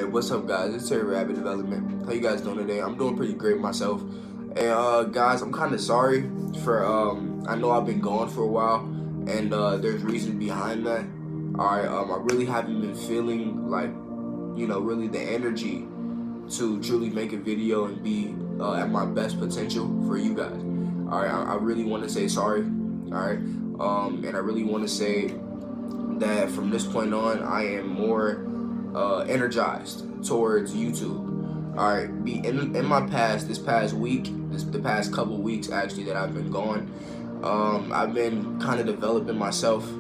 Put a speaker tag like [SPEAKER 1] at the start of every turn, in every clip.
[SPEAKER 1] Hey, what's up, guys? It's Terry Rabbit Development. How you guys doing today? I'm doing pretty great myself. And guys, I'm kind of sorry for I know I've been gone for a while, and there's reason behind that. All right, I really haven't been feeling like, really the energy to truly make a video and be at my best potential for you guys. All right, I really want to say sorry. All right, and I really want to say that from this point on, I am more energized towards YouTube. All right, in my past, this past week, the past couple weeks actually that I've been gone, I've been kind of developing myself.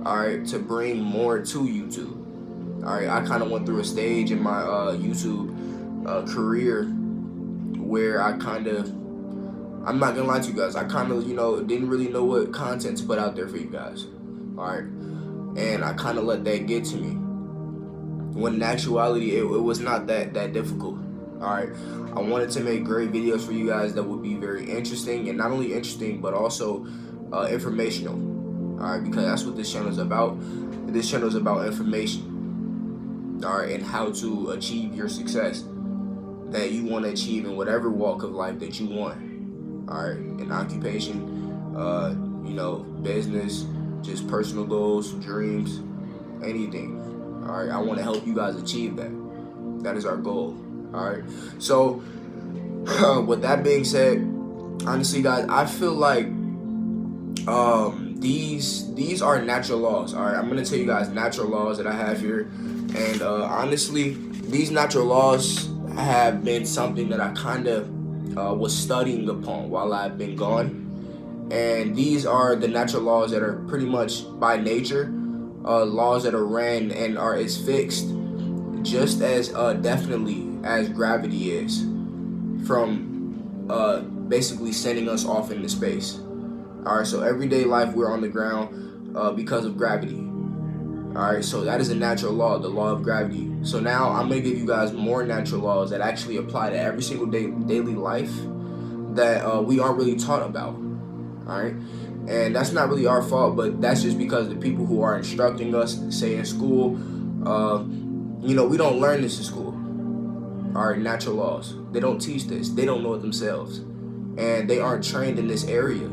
[SPEAKER 1] All right, to bring more to YouTube. All right, I kind of went through a stage in my YouTube career where I'm not gonna lie to you guys, I kind of didn't really know what content to put out there for you guys. All right, and I kind of let that get to me, when in actuality it was not that difficult. All right, I wanted to make great videos for you guys that would be very interesting, and not only interesting but also informational. All right, because that's what this channel is about. This channel is about information, all right, and how to achieve your success that you want to achieve in whatever walk of life that you want. All right, in occupation, business, just personal goals, dreams, anything. All right, I want to help you guys achieve that. That is our goal. All right, so with that being said, honestly guys, I feel like these are natural laws. All right, I'm gonna tell you guys natural laws that I have here, and honestly, these natural laws have been something that I kind of was studying upon while I've been gone. And these are the natural laws that are pretty much by nature laws that are ran and is fixed just as definitely as gravity is, from basically sending us off into space. All right, so everyday life we're on the ground because of gravity. All right, so that is a natural law, the law of gravity. So now I'm gonna give you guys more natural laws that actually apply to every single daily life that we aren't really taught about. All right, and that's not really our fault, but that's just because the people who are instructing us, say in school, we don't learn this in school. All right, natural laws, they don't teach this, they don't know it themselves, and they aren't trained in this area.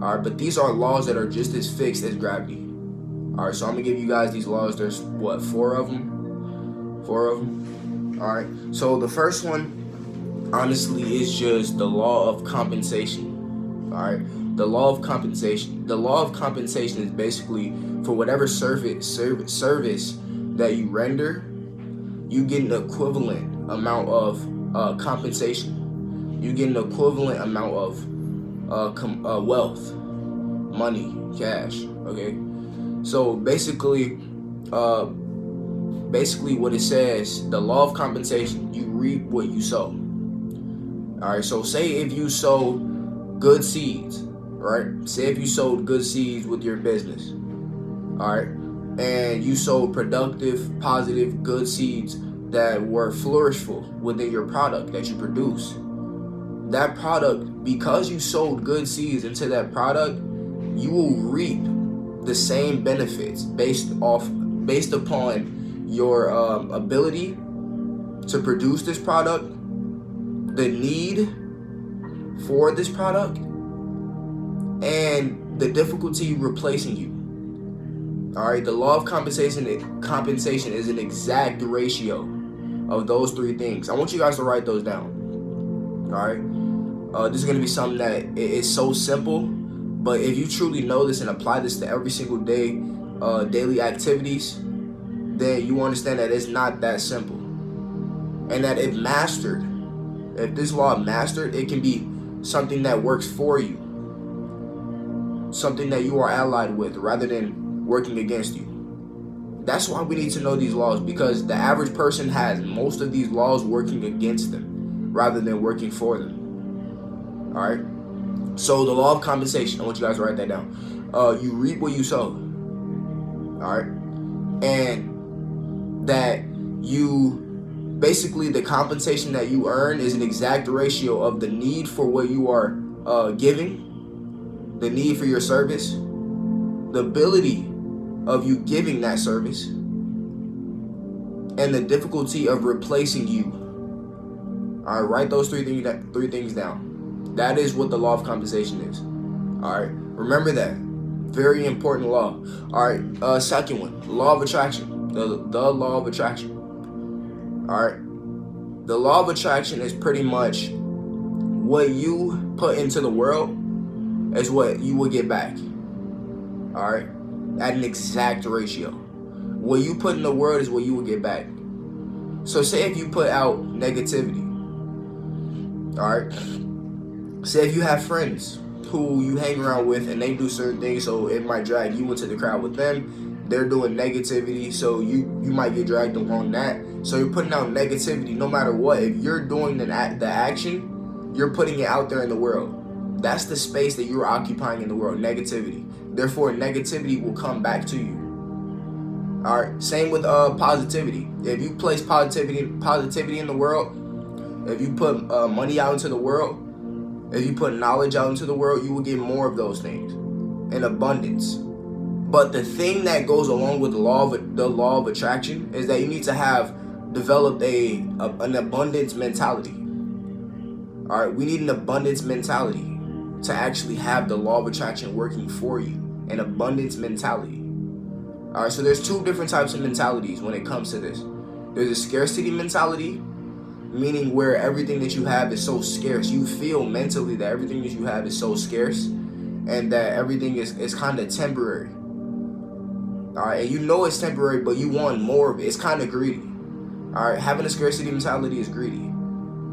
[SPEAKER 1] All right, but these are laws that are just as fixed as gravity. All right, so I'm gonna give you guys these laws. There's what, four of them. All right, so the first one honestly is just the law of compensation. All right, the law of compensation. The law of compensation is basically for whatever service that you render, you get an equivalent amount of compensation. You get an equivalent amount of wealth, money, cash. Okay, so basically what it says, the law of compensation, you reap what you sow. All right, so say if you sow good seeds, right? Say if you sowed good seeds with your business, all right, and you sowed productive, positive, good seeds that were flourishful within your product that you produce. That product, because you sowed good seeds into that product, you will reap the same benefits based upon your ability to produce this product, the need for this product, and the difficulty replacing you. All right, the law of compensation is an exact ratio of those three things. I want you guys to write those down. All right, this is gonna be something that is so simple, but if you truly know this and apply this to every single day, daily activities, then you understand that it's not that simple, and that if this law mastered, it can be something that works for you, something that you are allied with rather than working against you. That's why we need to know these laws, because the average person has most of these laws working against them rather than working for them. All right, so the law of compensation, I want you guys to write that down. You reap what you sow. All right, and that you basically, the compensation that you earn is an exact ratio of the need for what you are giving, the need for your service, the ability of you giving that service, and the difficulty of replacing you. All right, write those three things down. That is what the law of compensation is. All right, remember that. Very important law. All right, second one, law of attraction. The law of attraction. All right, the law of attraction is pretty much what you put into the world is what you will get back. All right, at an exact ratio. What you put in the world is what you will get back. So say if you put out negativity, all right, say if you have friends who you hang around with and they do certain things, so it might drag you into the crowd with them. They're doing negativity, so you might get dragged along that. So you're putting out negativity no matter what. If you're doing the action, you're putting it out there in the world. That's the space that you're occupying in the world, negativity. Therefore, negativity will come back to you. All right, same with positivity. If you place positivity in the world, if you put money out into the world, if you put knowledge out into the world, you will get more of those things in abundance. But the thing that goes along with the law of attraction is that you need to have developed an abundance mentality. All right, we need an abundance mentality to actually have the law of attraction working for you. An abundance mentality. All right, so there's two different types of mentalities when it comes to this. There's a scarcity mentality, meaning where everything that you have is so scarce. You feel mentally that everything that you have is so scarce and that everything is kind of temporary. All right, and you know it's temporary, but you want more of it. It's kind of greedy. All right, having a scarcity mentality is greedy.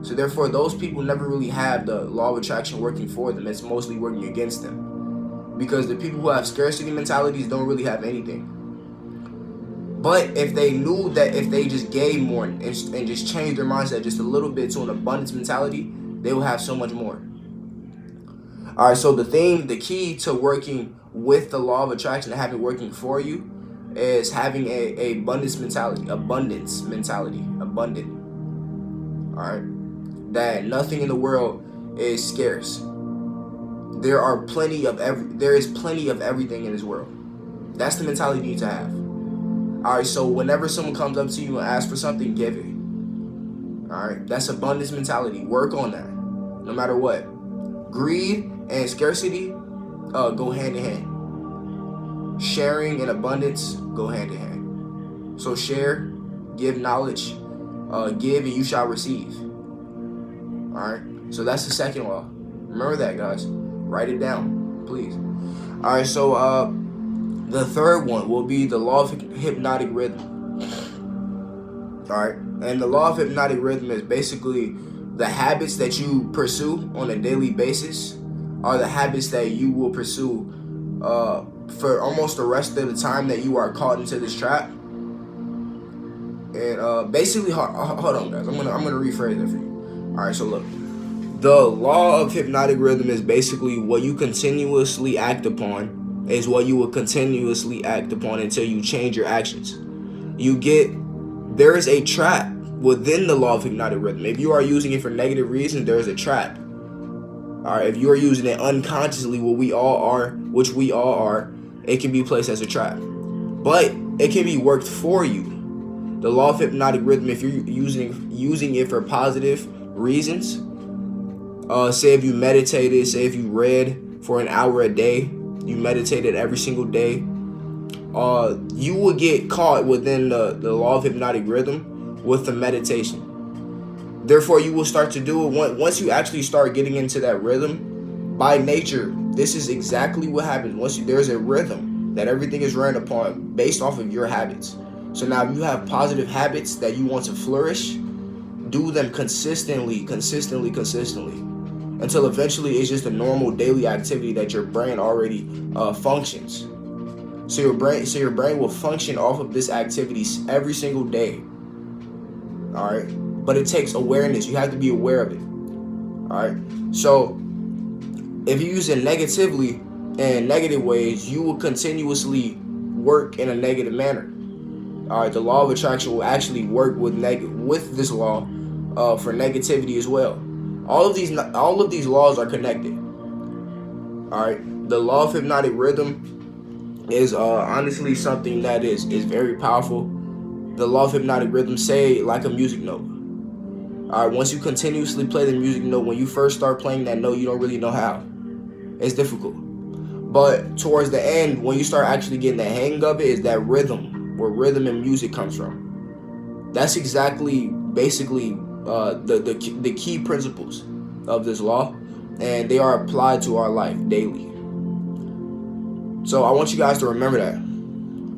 [SPEAKER 1] So therefore, those people never really have the law of attraction working for them. It's mostly working against them. Because the people who have scarcity mentalities don't really have anything. But if they knew that if they just gave more and just changed their mindset just a little bit to an abundance mentality, they will have so much more. All right, so the key to working with the law of attraction and having it working for you is having a abundant. All right, that nothing in the world is scarce. There is plenty of everything in this world. That's the mentality you need to have. All right, so whenever someone comes up to you and asks for something, give it. All right, that's abundance mentality. Work on that, no matter what. Greed and scarcity go hand in hand. Sharing and abundance go hand in hand. So share, give knowledge, give and you shall receive. All right, so that's the second law. Remember that, guys. Write it down, please. All right, so the third one will be the law of hypnotic rhythm. All right, and the law of hypnotic rhythm is basically the habits that you pursue on a daily basis are the habits that you will pursue for almost the rest of the time that you are caught into this trap. And basically, hold on, guys. I'm gonna rephrase that for you. All right, so look. The law of hypnotic rhythm is basically what you continuously act upon is what you will continuously act upon until you change your actions. There is a trap within the law of hypnotic rhythm. If you are using it for negative reasons, there is a trap. All right, if you are using it unconsciously, which we all are, it can be placed as a trap. But it can be worked for you. The law of hypnotic rhythm, if you're using it for positive reasons, say if you meditated, say if you read for an hour a day, you meditated every single day, you will get caught within the law of hypnotic rhythm with the meditation. Therefore, you will start to do it once you actually start getting into that rhythm. By nature, this is exactly what happens. There's a rhythm that everything is ran upon based off of your habits. So now if you have positive habits that you want to flourish, do them consistently, until eventually it's just a normal daily activity that your brain already functions. So your brain will function off of this activity every single day. All right, but it takes awareness. You have to be aware of it. All right, so if you use it negatively in negative ways, you will continuously work in a negative manner. All right, the law of attraction will actually work with this law for negativity as well. All of these laws are connected. All right, the law of hypnotic rhythm is honestly something that is very powerful. The law of hypnotic rhythm, say like a music note. All right, once you continuously play the music note, when you first start playing that note, you don't really know how. It's difficult. But towards the end, when you start actually getting the hang of it, is that rhythm, where rhythm and music comes from. That's exactly, basically, the key principles of this law, and they are applied to our life daily. So I want you guys to remember that.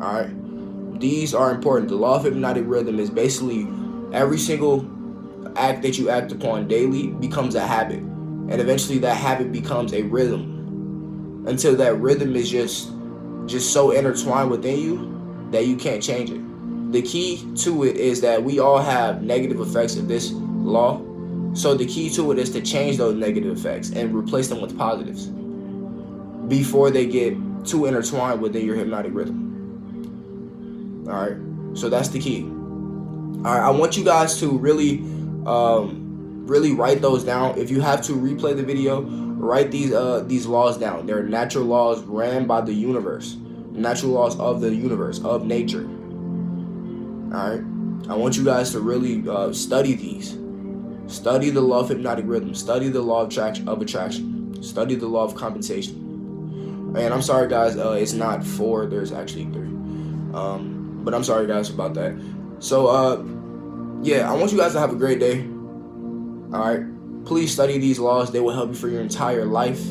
[SPEAKER 1] All right, these are important. The law of hypnotic rhythm is basically every single act that you act upon daily becomes a habit, and eventually that habit becomes a rhythm, until that rhythm is just so intertwined within you that you can't change it. The key to it is that we all have negative effects of this law, so the key to it is to change those negative effects and replace them with positives before they get too intertwined within your hypnotic rhythm. All right, so that's the key. All right, I want you guys to really write those down. If you have to replay the video, write these laws down. They're natural laws ran by the universe, natural laws of the universe, of nature. All right, I want you guys to really study these. Study the law of hypnotic rhythm. Study the law of attraction. Study the law of compensation. And I'm sorry, guys. It's not 4. There's actually 3. But I'm sorry, guys, about that. So, yeah, I want you guys to have a great day. All right. Please study these laws. They will help you for your entire life.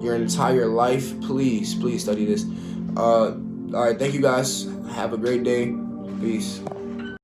[SPEAKER 1] Your entire life. Please study this. All right. Thank you, guys. Have a great day. Peace.